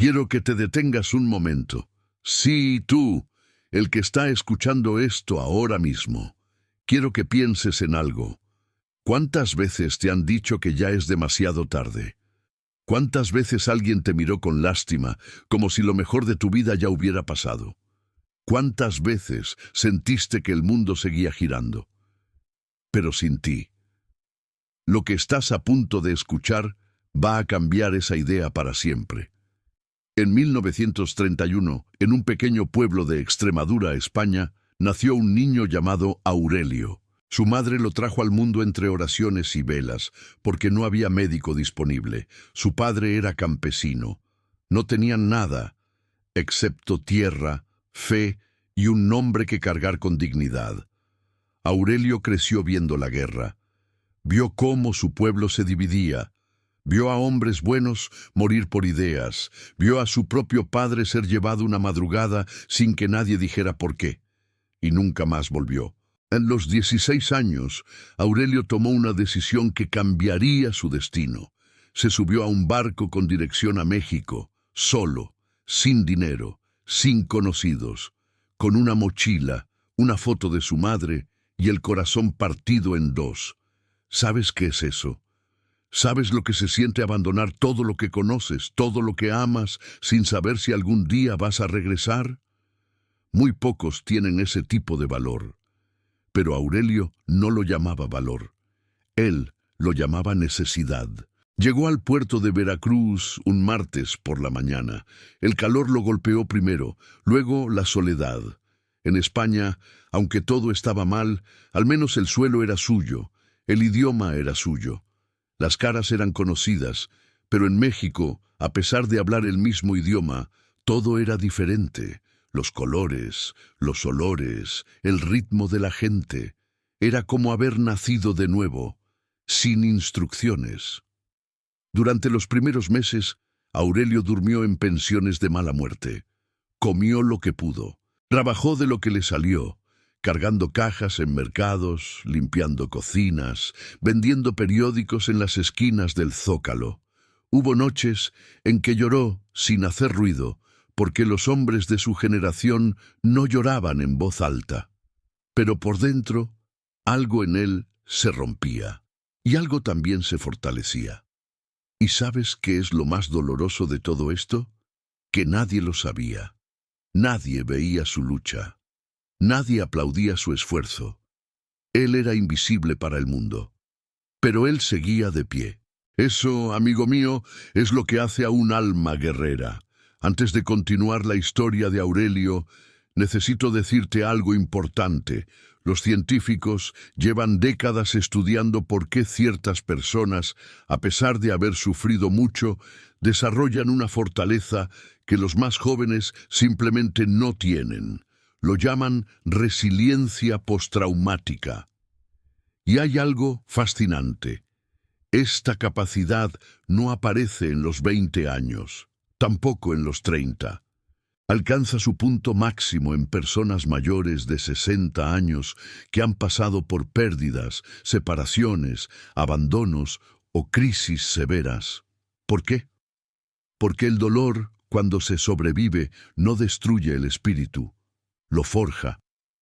Quiero que te detengas un momento. Sí, tú, el que está escuchando esto ahora mismo. Quiero que pienses en algo. ¿Cuántas veces te han dicho que ya es demasiado tarde? ¿Cuántas veces alguien te miró con lástima, como si lo mejor de tu vida ya hubiera pasado? ¿Cuántas veces sentiste que el mundo seguía girando? Pero sin ti. Lo que estás a punto de escuchar va a cambiar esa idea para siempre. En 1931, en un pequeño pueblo de Extremadura, España, nació un niño llamado Aurelio. Su madre lo trajo al mundo entre oraciones y velas, porque no había médico disponible. Su padre era campesino. No tenían nada, excepto tierra, fe y un nombre que cargar con dignidad. Aurelio creció viendo la guerra. Vio cómo su pueblo se dividía. Vio a hombres buenos morir por ideas. Vio a su propio padre ser llevado una madrugada sin que nadie dijera por qué. Y nunca más volvió. En los 16 años, Aurelio tomó una decisión que cambiaría su destino. Se subió a un barco con dirección a México, solo, sin dinero, sin conocidos, con una mochila, una foto de su madre y el corazón partido en dos. ¿Sabes qué es eso? ¿Sabes lo que se siente abandonar todo lo que conoces, todo lo que amas, sin saber si algún día vas a regresar? Muy pocos tienen ese tipo de valor. Pero Aurelio no lo llamaba valor. Él lo llamaba necesidad. Llegó al puerto de Veracruz un martes por la mañana. El calor lo golpeó primero, luego la soledad. En España, aunque todo estaba mal, al menos el suelo era suyo, el idioma era suyo. Las caras eran conocidas, pero en México, a pesar de hablar el mismo idioma, todo era diferente. Los colores, los olores, el ritmo de la gente. Era como haber nacido de nuevo, sin instrucciones. Durante los primeros meses, Aurelio durmió en pensiones de mala muerte. Comió lo que pudo. Trabajó de lo que le salió, cargando cajas en mercados, limpiando cocinas, vendiendo periódicos en las esquinas del Zócalo. Hubo noches en que lloró sin hacer ruido, porque los hombres de su generación no lloraban en voz alta. Pero por dentro, algo en él se rompía, y algo también se fortalecía. ¿Y sabes qué es lo más doloroso de todo esto? Que nadie lo sabía. Nadie veía su lucha. Nadie aplaudía su esfuerzo. Él era invisible para el mundo. Pero él seguía de pie. Eso, amigo mío, es lo que hace a un alma guerrera. Antes de continuar la historia de Aurelio, necesito decirte algo importante. Los científicos llevan décadas estudiando por qué ciertas personas, a pesar de haber sufrido mucho, desarrollan una fortaleza que los más jóvenes simplemente no tienen. Lo llaman resiliencia postraumática. Y hay algo fascinante. Esta capacidad no aparece en los 20 años. Tampoco en los 30. Alcanza su punto máximo en personas mayores de 60 años que han pasado por pérdidas, separaciones, abandonos o crisis severas. ¿Por qué? Porque el dolor, cuando se sobrevive, no destruye el espíritu, lo forja,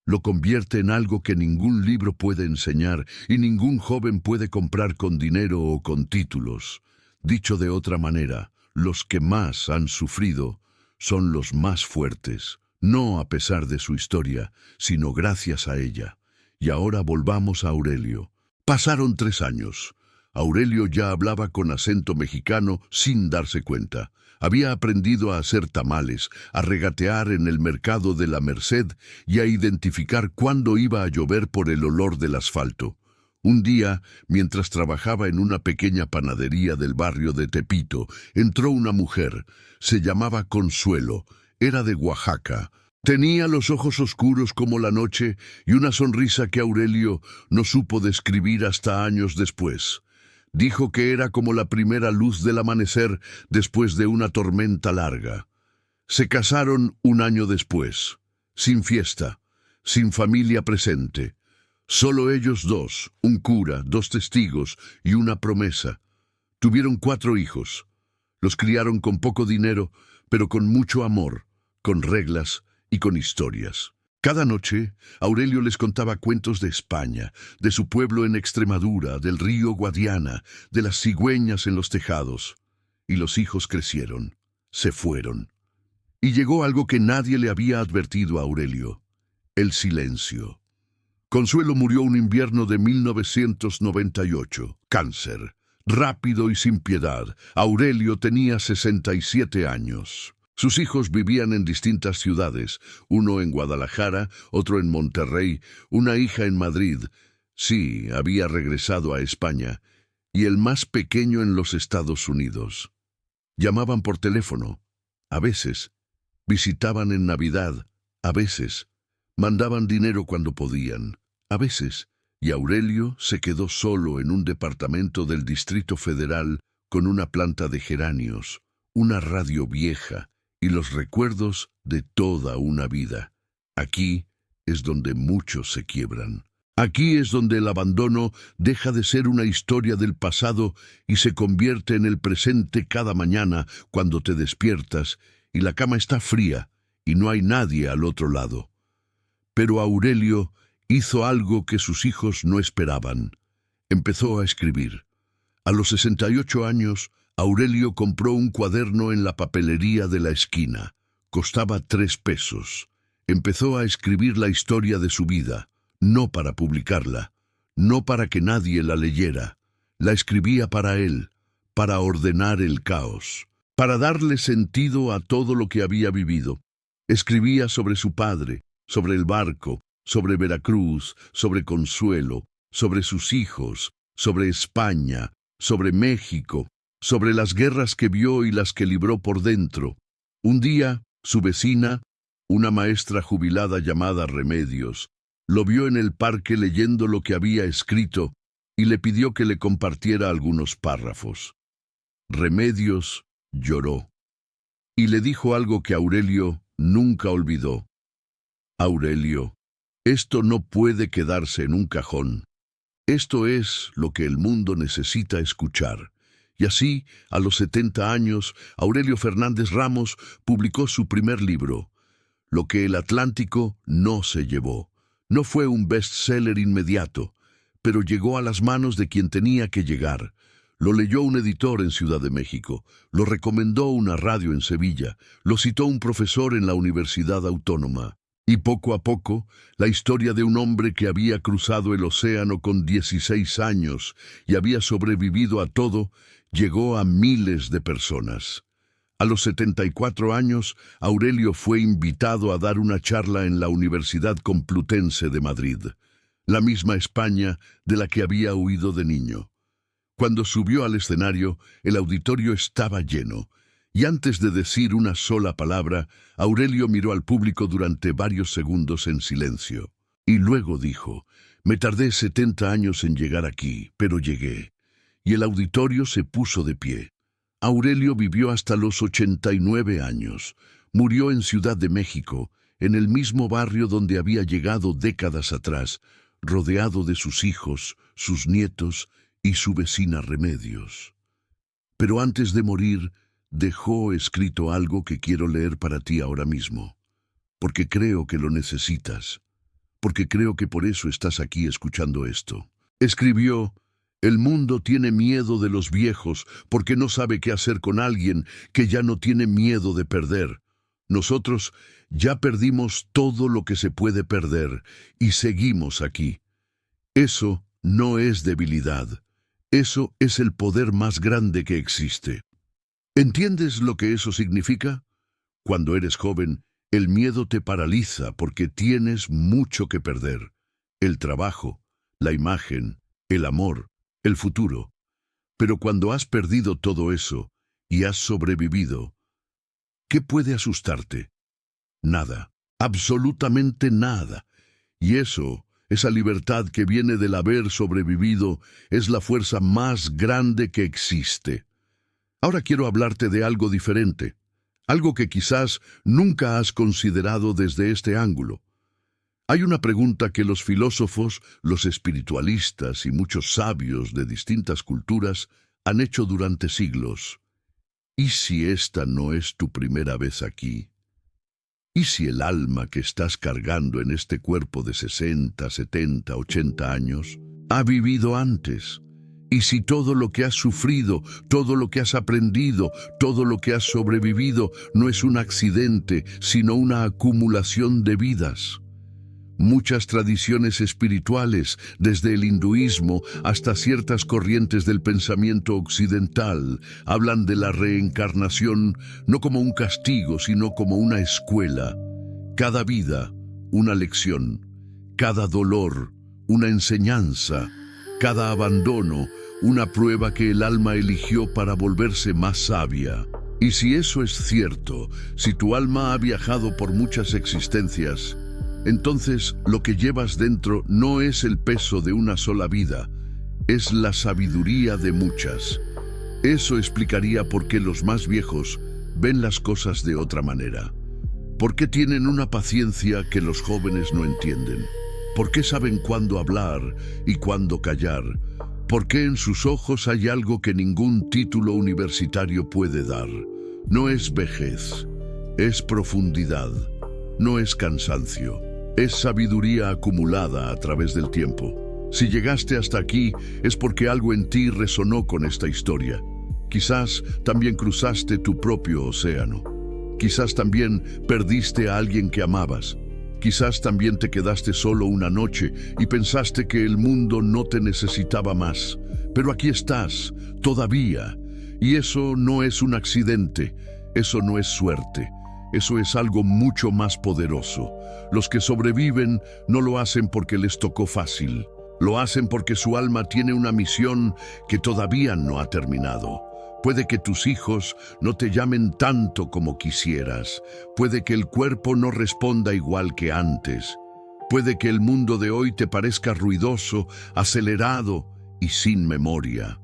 lo convierte en algo que ningún libro puede enseñar y ningún joven puede comprar con dinero o con títulos. Dicho de otra manera, los que más han sufrido son los más fuertes, no a pesar de su historia, sino gracias a ella. Y ahora volvamos a Aurelio. Pasaron 3 años. Aurelio ya hablaba con acento mexicano sin darse cuenta. Había aprendido a hacer tamales, a regatear en el mercado de la Merced y a identificar cuándo iba a llover por el olor del asfalto. Un día, mientras trabajaba en una pequeña panadería del barrio de Tepito, entró una mujer. Se llamaba Consuelo. Era de Oaxaca. Tenía los ojos oscuros como la noche y una sonrisa que Aurelio no supo describir hasta años después. Dijo que era como la primera luz del amanecer después de una tormenta larga. Se casaron un año después, sin fiesta, sin familia presente. Solo ellos dos, un cura, 2 testigos y una promesa. Tuvieron 4 hijos. Los criaron con poco dinero, pero con mucho amor, con reglas y con historias. Cada noche, Aurelio les contaba cuentos de España, de su pueblo en Extremadura, del río Guadiana, de las cigüeñas en los tejados. Y los hijos crecieron, se fueron. Y llegó algo que nadie le había advertido a Aurelio: el silencio. Consuelo murió un invierno de 1998. Cáncer. Rápido y sin piedad. Aurelio tenía 67 años. Sus hijos vivían en distintas ciudades, uno en Guadalajara, otro en Monterrey, una hija en Madrid. Sí, había regresado a España, y el más pequeño en los Estados Unidos. Llamaban por teléfono, a veces. Visitaban en Navidad, a veces. Mandaban dinero cuando podían, a veces. Y Aurelio se quedó solo en un departamento del Distrito Federal con una planta de geranios, una radio vieja y los recuerdos de toda una vida. Aquí es donde muchos se quiebran. Aquí es donde el abandono deja de ser una historia del pasado y se convierte en el presente cada mañana cuando te despiertas y la cama está fría y no hay nadie al otro lado. Pero Aurelio hizo algo que sus hijos no esperaban. Empezó a escribir. A los 68 años, Aurelio compró un cuaderno en la papelería de la esquina. Costaba 3 pesos. Empezó a escribir la historia de su vida, no para publicarla, no para que nadie la leyera. La escribía para él, para ordenar el caos, para darle sentido a todo lo que había vivido. Escribía sobre su padre, sobre el barco, sobre Veracruz, sobre Consuelo, sobre sus hijos, sobre España, sobre México, sobre las guerras que vio y las que libró por dentro. Un día, su vecina, una maestra jubilada llamada Remedios, lo vio en el parque leyendo lo que había escrito y le pidió que le compartiera algunos párrafos. Remedios lloró y le dijo algo que Aurelio nunca olvidó. Aurelio, esto no puede quedarse en un cajón. Esto es lo que el mundo necesita escuchar. Y así, a los 70 años, Aurelio Fernández Ramos publicó su primer libro, Lo que el Atlántico no se llevó. No fue un bestseller inmediato, pero llegó a las manos de quien tenía que llegar. Lo leyó un editor en Ciudad de México, lo recomendó una radio en Sevilla, lo citó un profesor en la Universidad Autónoma. Y poco a poco, la historia de un hombre que había cruzado el océano con 16 años y había sobrevivido a todo, llegó a miles de personas. A los 74 años, Aurelio fue invitado a dar una charla en la Universidad Complutense de Madrid, la misma España de la que había huido de niño. Cuando subió al escenario, el auditorio estaba lleno, y antes de decir una sola palabra, Aurelio miró al público durante varios segundos en silencio. Y luego dijo: «Me tardé 70 años en llegar aquí, pero llegué». Y el auditorio se puso de pie. Aurelio vivió hasta los 89 años. Murió en Ciudad de México, en el mismo barrio donde había llegado décadas atrás, rodeado de sus hijos, sus nietos y su vecina Remedios. Pero antes de morir, dejó escrito algo que quiero leer para ti ahora mismo, porque creo que lo necesitas, porque creo que por eso estás aquí escuchando esto. Escribió: «El mundo tiene miedo de los viejos porque no sabe qué hacer con alguien que ya no tiene miedo de perder. Nosotros ya perdimos todo lo que se puede perder y seguimos aquí. Eso no es debilidad, eso es el poder más grande que existe». ¿Entiendes lo que eso significa? Cuando eres joven, el miedo te paraliza porque tienes mucho que perder: el trabajo, la imagen, el amor, el futuro. Pero cuando has perdido todo eso y has sobrevivido, ¿qué puede asustarte? Nada, absolutamente nada. Y eso, esa libertad que viene del haber sobrevivido, es la fuerza más grande que existe. Ahora quiero hablarte de algo diferente, algo que quizás nunca has considerado desde este ángulo. Hay una pregunta que los filósofos, los espiritualistas y muchos sabios de distintas culturas han hecho durante siglos. ¿Y si esta no es tu primera vez aquí? ¿Y si el alma que estás cargando en este cuerpo de 60, 70, 80 años ha vivido antes? ¿Y si todo lo que has sufrido, todo lo que has aprendido, todo lo que has sobrevivido no es un accidente, sino una acumulación de vidas? Muchas tradiciones espirituales, desde el hinduismo hasta ciertas corrientes del pensamiento occidental, hablan de la reencarnación no como un castigo, sino como una escuela. Cada vida, una lección. Cada dolor, una enseñanza. Cada abandono, una prueba que el alma eligió para volverse más sabia. Y si eso es cierto, si tu alma ha viajado por muchas existencias, entonces lo que llevas dentro no es el peso de una sola vida, es la sabiduría de muchas. Eso explicaría por qué los más viejos ven las cosas de otra manera. ¿Por qué tienen una paciencia que los jóvenes no entienden? ¿Por qué saben cuándo hablar y cuándo callar? ¿Por qué en sus ojos hay algo que ningún título universitario puede dar? No es vejez, es profundidad, no es cansancio. Es sabiduría acumulada a través del tiempo. Si llegaste hasta aquí, es porque algo en ti resonó con esta historia. Quizás también cruzaste tu propio océano. Quizás también perdiste a alguien que amabas. Quizás también te quedaste solo una noche y pensaste que el mundo no te necesitaba más. Pero aquí estás, todavía. Y eso no es un accidente, eso no es suerte. Eso es algo mucho más poderoso. Los que sobreviven no lo hacen porque les tocó fácil. Lo hacen porque su alma tiene una misión que todavía no ha terminado. Puede que tus hijos no te llamen tanto como quisieras. Puede que el cuerpo no responda igual que antes. Puede que el mundo de hoy te parezca ruidoso, acelerado y sin memoria.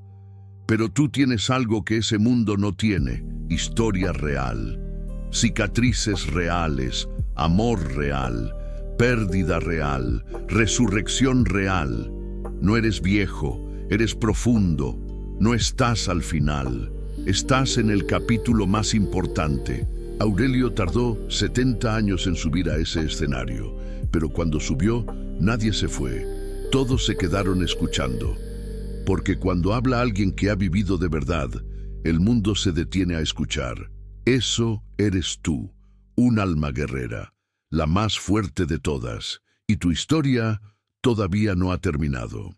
Pero tú tienes algo que ese mundo no tiene: historia real. Cicatrices reales, amor real, pérdida real, resurrección real. No eres viejo, eres profundo, no estás al final, estás en el capítulo más importante. Aurelio tardó 70 años en subir a ese escenario, pero cuando subió, nadie se fue, todos se quedaron escuchando. Porque cuando habla alguien que ha vivido de verdad, el mundo se detiene a escuchar. Eso eres tú, un alma guerrera, la más fuerte de todas, y tu historia todavía no ha terminado.